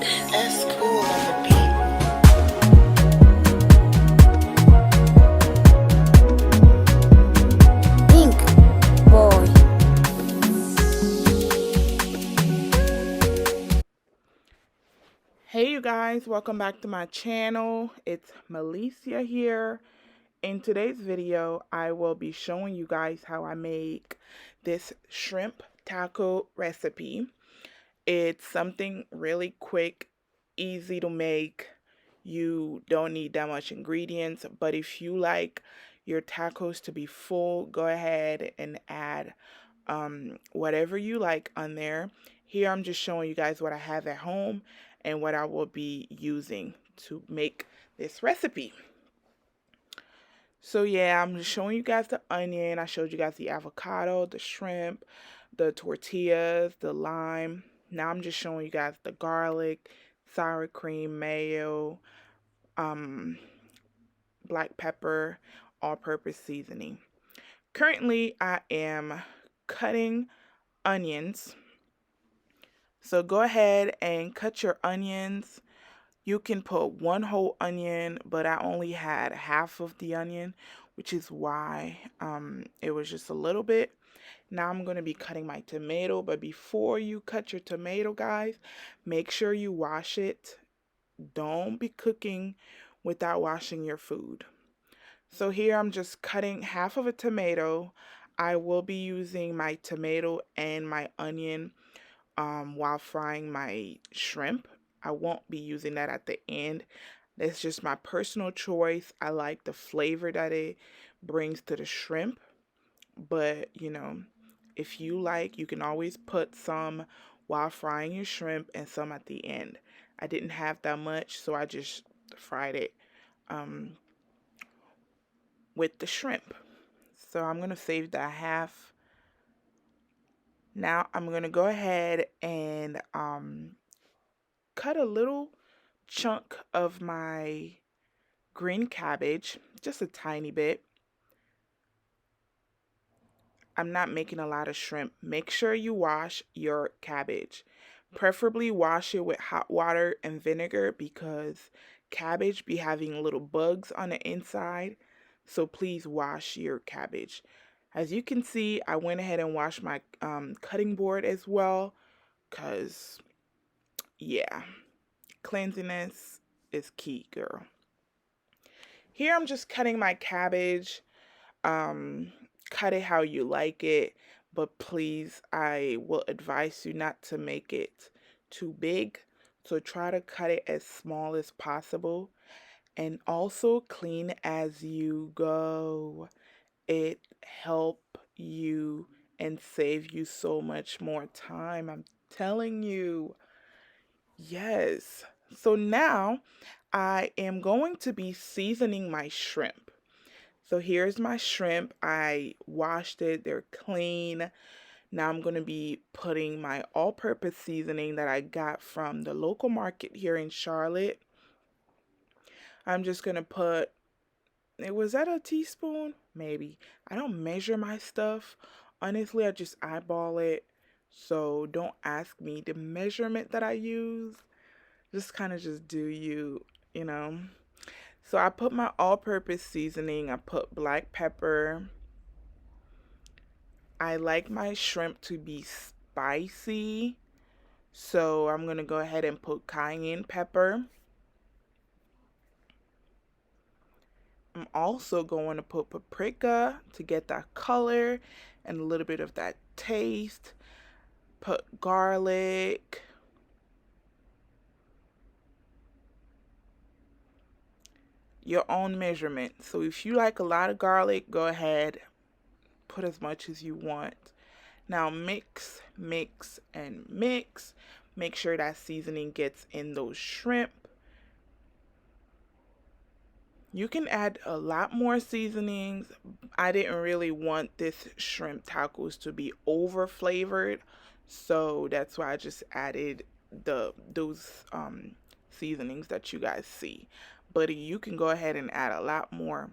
That's cool on the beat. Pink boy. Hey you guys, welcome back to my channel. It's Malicia here. In today's video, I will be showing you guys how I make this shrimp taco recipe. It's something really quick, easy to make. You don't need that much ingredients, but if you like your tacos to be full, go ahead and add whatever you like on there. Here I'm just showing you guys what I have at home and what I will be using to make this recipe. So yeah, I'm just showing you guys the onion. I showed you guys the avocado, the shrimp, the tortillas, the lime. Now I'm just showing you guys the garlic, sour cream, mayo, um, black pepper, all-purpose seasoning. Currently, I am cutting onions. So go ahead and cut your onions. You can put one whole onion, but I only had half of the onion, which is why it was just a little bit. Now I'm going to be cutting my tomato, but before you cut your tomato, guys, make sure you wash it. Don't be cooking without washing your food. So here I'm just cutting half of a tomato. I will be using my tomato and my onion while frying my shrimp. I won't be using that at the end. That's just my personal choice. I like the flavor that it brings to the shrimp. But, if you like, you can always put some while frying your shrimp and some at the end. I didn't have that much, so I just fried it um, with the shrimp. So I'm going to save that half. Now I'm going to go ahead and cut a little chunk of my green cabbage, just a tiny bit. I'm not making a lot of shrimp. Make sure you wash your cabbage. Preferably wash it with hot water and vinegar because cabbage be having little bugs on the inside. So please wash your cabbage. As you can see, I went ahead and washed my cutting board as well because, yeah, cleanliness is key, girl. Here I'm just cutting my cabbage. Um, Cut it how you like it, but please, I will advise you not to make it too big. So try to cut it as small as possible and also clean as you go. It help you and save you so much more time. I'm telling you. Yes. So now I am going to be seasoning my shrimp. So here's my shrimp. I washed it. They're clean. Now I'm going to be putting my all-purpose seasoning that I got from the local market here in Charlotte. I'm just going to put, was that a teaspoon? Maybe. I don't measure my stuff. Honestly, I just eyeball it. So don't ask me the measurement that I use. Just kind of just do you. So I put my all-purpose seasoning. I put black pepper. I like my shrimp to be spicy. So I'm going to go ahead and put cayenne pepper. I'm also going to put paprika to get that color and a little bit of that taste. Put garlic. Your own measurement. So if you like a lot of garlic, go ahead, put as much as you want. Now mix, mix, and mix. Make sure that seasoning gets in those shrimp. You can add a lot more seasonings. I didn't really want this shrimp tacos to be over flavored, so that's why I just added those seasonings that you guys see. But you can go ahead and add a lot more.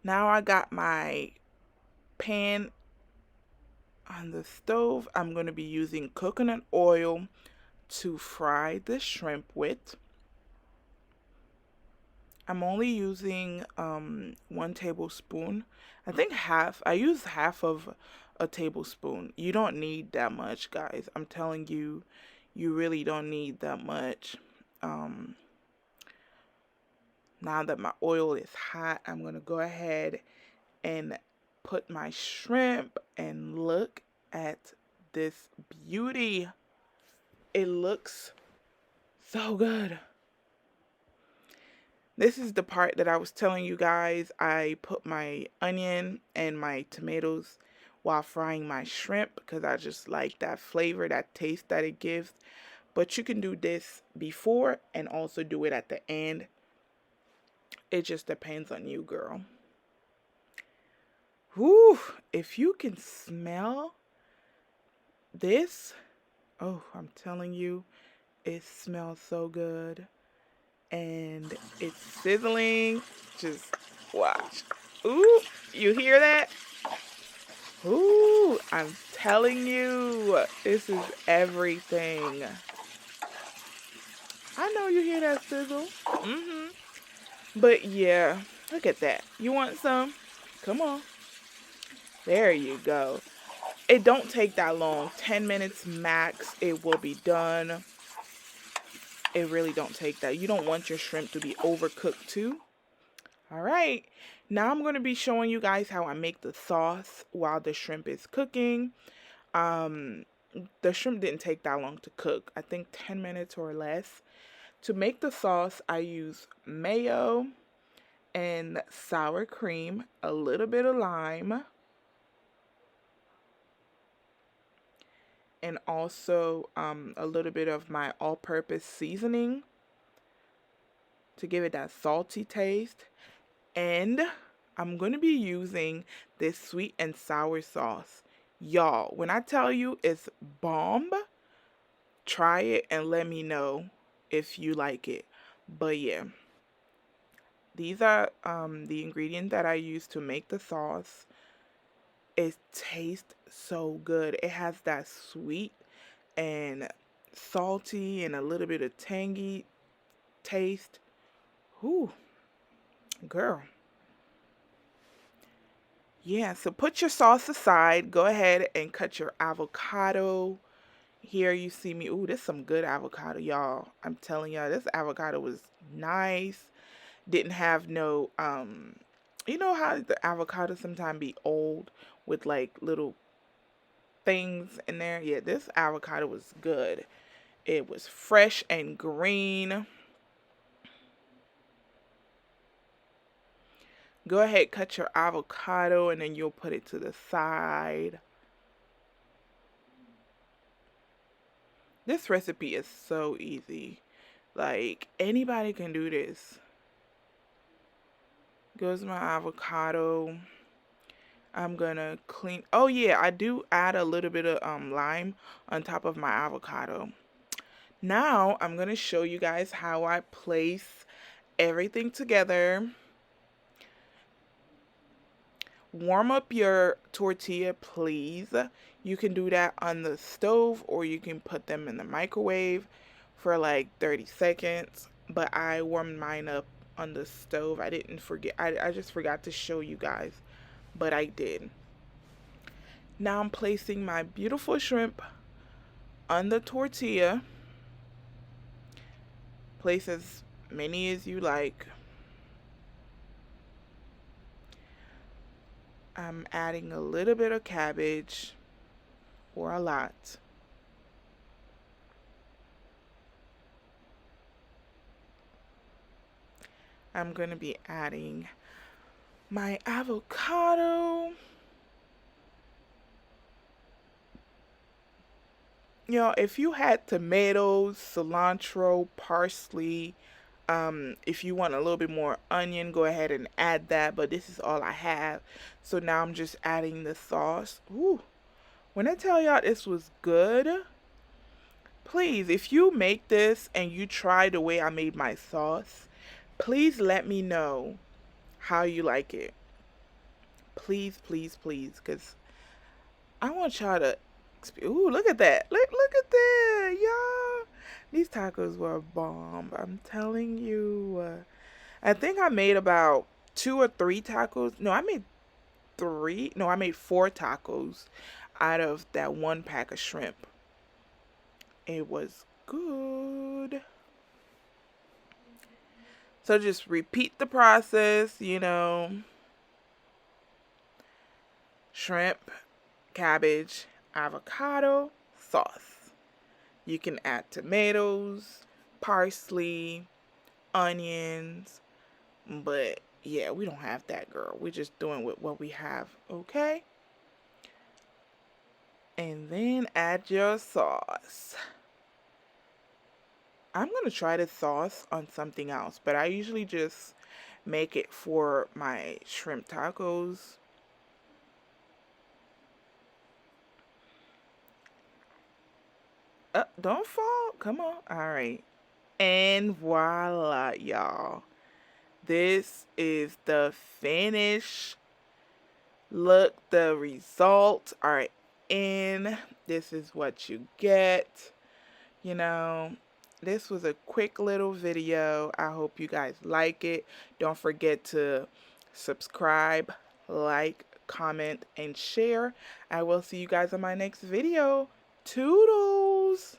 Now I got my pan on the stove. I'm going to be using coconut oil to fry the shrimp with. I'm only using 1 tablespoon. I think I use half of a tablespoon. You don't need that much, guys. I'm telling you, you really don't need that much. Now that my oil is hot, I'm going to go ahead and put my shrimp and look at this beauty. It looks so good. This is the part that I was telling you guys. I put my onion and my tomatoes while frying my shrimp because I just like that flavor, that taste that it gives. But you can do this before and also do it at the end. It just depends on you, girl. Whew, if you can smell this, oh, I'm telling you, it smells so good. And it's sizzling. Just watch. Ooh, you hear that? Ooh, I'm telling you, this is everything. I know you hear that sizzle. But yeah, look at that. You want some? Come on. There you go. It don't take that long. 10 minutes max. It will be done. It really don't take that. You don't want your shrimp to be overcooked too. All right. Now I'm going to be showing you guys how I make the sauce while the shrimp is cooking. The shrimp didn't take that long to cook. I think 10 minutes or less. To make the sauce, I use mayo and sour cream, a little bit of lime, and also a little bit of my all-purpose seasoning to give it that salty taste. And I'm going to be using this sweet and sour sauce. Y'all, when I tell you it's bomb, try it and let me know if you like it. But yeah, these are the ingredients that I use to make the sauce. It tastes so good. It has that sweet and salty and a little bit of tangy taste. Ooh, girl. Yeah, so put your sauce aside. Go ahead and cut your avocado. Here you see me. Ooh, this is some good avocado, y'all. I'm telling y'all, this avocado was nice. Didn't have no, you know how the avocado sometimes be old with like little things in there? Yeah, this avocado was good. It was fresh and green. Go ahead, cut your avocado and then you'll put it to the side. This recipe is so easy. Like, anybody can do this. Goes my avocado. I'm gonna clean. Oh yeah, I do add a little bit of lime on top of my avocado. Now I'm gonna show you guys how I place everything together. Warm up your tortilla, please. You can do that on the stove or you can put them in the microwave for like 30 seconds. But I warmed mine up on the stove. I didn't forget. I just forgot to show you guys, but I did. Now I'm placing my beautiful shrimp on the tortilla. Place as many as you like. I'm adding a little bit of cabbage, or a lot. I'm going to be adding my avocado. You know, if you had tomatoes, cilantro, parsley, if you want a little bit more onion, go ahead and add that. But this is all I have. So now I'm just adding the sauce. Ooh, when I tell y'all this was good, please, if you make this and you try the way I made my sauce, please let me know how you like it. Please, please, please, because I want y'all to Ooh, look at that. Look at that, y'all. These tacos were bomb. I'm telling you. I think I made about 2 or 3 tacos. No, I made 3. No, I made 4 tacos out of that 1 pack of shrimp. It was good. So just repeat the process, shrimp, cabbage, avocado, sauce. You can add tomatoes, parsley, onions, but yeah, we don't have that, girl. We're just doing with what we have, okay? And then add your sauce. I'm going to try the sauce on something else, but I usually just make it for my shrimp tacos. Don't fall. Come on. All right. And voila, y'all. This is the finish. Look, the results are in. This is what you get. This was a quick little video. I hope you guys like it. Don't forget to subscribe, like, comment, and share. I will see you guys on my next video. Toodles!